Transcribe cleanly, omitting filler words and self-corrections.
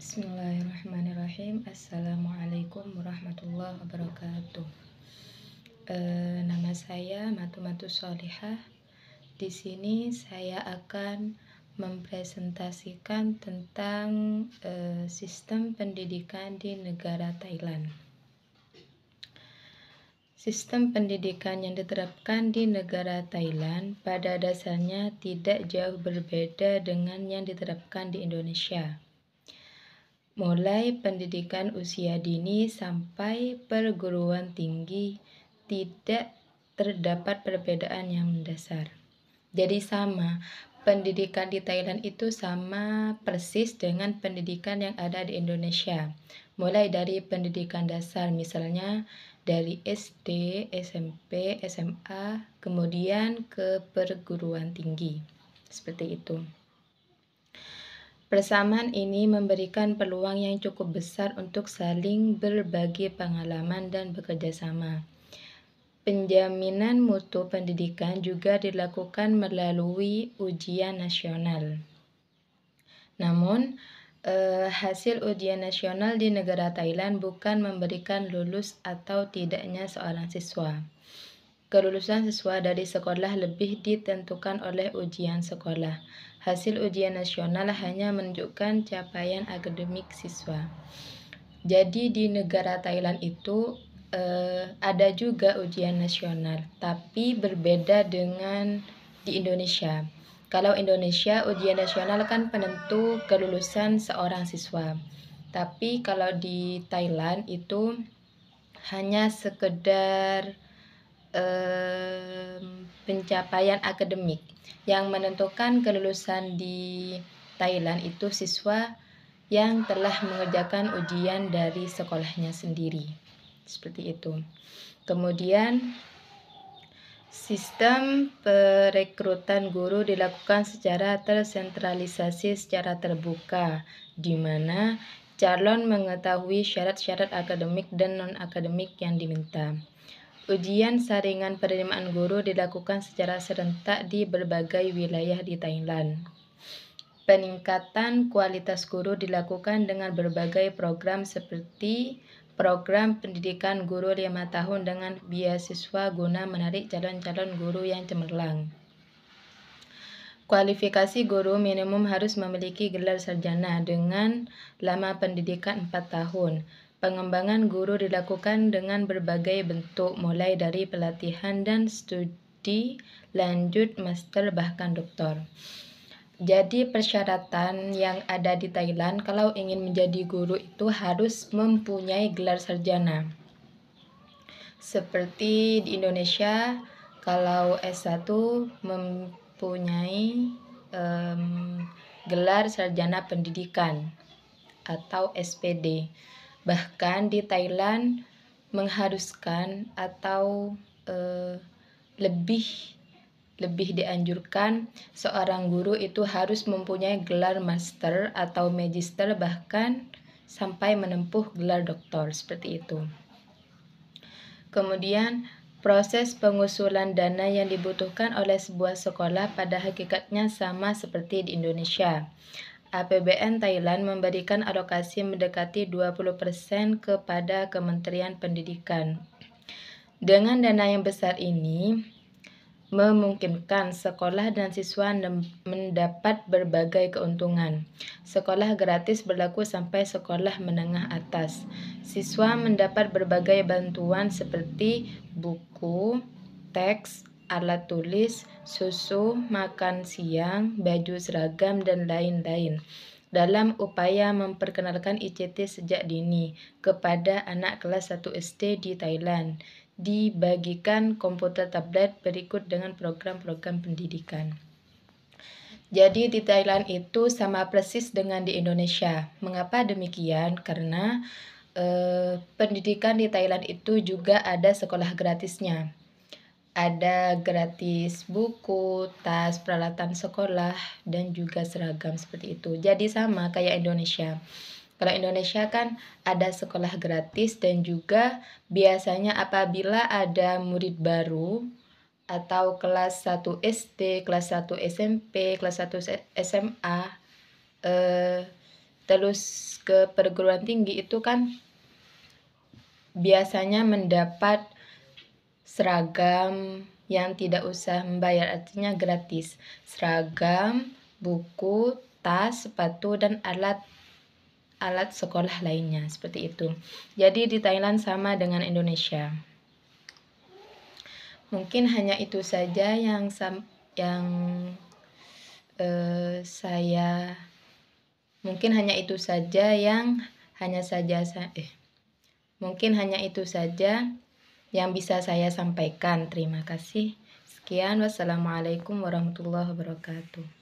Bismillahirrahmanirrahim. Assalamualaikum warahmatullahi wabarakatuh. Nama saya Matu Sholihah. Di sini saya akan mempresentasikan tentang sistem pendidikan di negara Thailand. Sistem pendidikan yang diterapkan di negara Thailand pada dasarnya tidak jauh berbeda dengan yang diterapkan di Indonesia. Mulai pendidikan usia dini sampai perguruan tinggi tidak terdapat perbedaan yang mendasar. Jadi sama, pendidikan di Thailand itu sama persis dengan pendidikan yang ada di Indonesia. Mulai dari pendidikan dasar, misalnya dari SD, SMP, SMA, kemudian ke perguruan tinggi. Seperti itu. Persamaan ini memberikan peluang yang cukup besar untuk saling berbagi pengalaman dan bekerja sama. Penjaminan mutu pendidikan juga dilakukan melalui ujian nasional. Namun, hasil ujian nasional di negara Thailand bukan memberikan lulus atau tidaknya seorang siswa. Kelulusan siswa dari sekolah lebih ditentukan oleh ujian sekolah. Hasil ujian nasional hanya menunjukkan capaian akademik siswa. Jadi di negara Thailand itu ada juga ujian nasional, tapi berbeda dengan di Indonesia. Kalau Indonesia, ujian nasional kan penentu kelulusan seorang siswa. Tapi kalau di Thailand itu hanya sekedar pencapaian akademik. Yang menentukan kelulusan di Thailand itu siswa yang telah mengerjakan ujian dari sekolahnya sendiri. Seperti itu. Kemudian sistem perekrutan guru dilakukan secara tersentralisasi secara terbuka, di mana calon mengetahui syarat-syarat akademik dan non-akademik yang diminta. Ujian saringan penerimaan guru dilakukan secara serentak di berbagai wilayah di Thailand. Peningkatan kualitas guru dilakukan dengan berbagai program seperti program pendidikan guru 5 tahun dengan beasiswa guna menarik calon-calon guru yang cemerlang. Kualifikasi guru minimum harus memiliki gelar sarjana dengan lama pendidikan 4 tahun. Pengembangan guru dilakukan dengan berbagai bentuk, mulai dari pelatihan dan studi lanjut master bahkan doktor. Jadi persyaratan yang ada di Thailand kalau ingin menjadi guru itu harus mempunyai gelar sarjana. Seperti di Indonesia, kalau S1 mempunyai gelar sarjana pendidikan atau SPD. Bahkan di Thailand mengharuskan atau lebih dianjurkan seorang guru itu harus mempunyai gelar master atau magister, bahkan sampai menempuh gelar doktor, seperti itu. Kemudian proses pengusulan dana yang dibutuhkan oleh sebuah sekolah pada hakikatnya sama seperti di Indonesia. APBN Thailand memberikan alokasi mendekati 20% kepada Kementerian Pendidikan. Dengan dana yang besar ini, memungkinkan sekolah dan siswa mendapat berbagai keuntungan. Sekolah gratis berlaku sampai sekolah menengah atas. Siswa mendapat berbagai bantuan seperti buku, teks, alat tulis, susu, makan siang, baju seragam, dan lain-lain. Dalam upaya memperkenalkan ICT sejak dini kepada anak kelas 1 SD di Thailand, dibagikan komputer tablet berikut dengan program-program pendidikan. Jadi di Thailand itu sama persis dengan di Indonesia. Mengapa demikian? Karena pendidikan di Thailand itu juga ada sekolah gratisnya. Ada gratis buku, tas, peralatan sekolah, dan juga seragam seperti itu. Jadi sama kayak Indonesia. Kalau Indonesia kan ada sekolah gratis dan juga biasanya apabila ada murid baru atau kelas 1 SD, kelas 1 SMP, kelas 1 SMA, terus ke perguruan tinggi itu kan biasanya mendapat seragam yang tidak usah membayar, artinya gratis. Seragam, buku, tas, sepatu, dan alat sekolah lainnya, seperti itu. Jadi di Thailand sama dengan Indonesia. Mungkin hanya itu saja yang saya mungkin hanya itu saja yang bisa saya sampaikan. Terima kasih. Sekian, wassalamualaikum warahmatullahi wabarakatuh.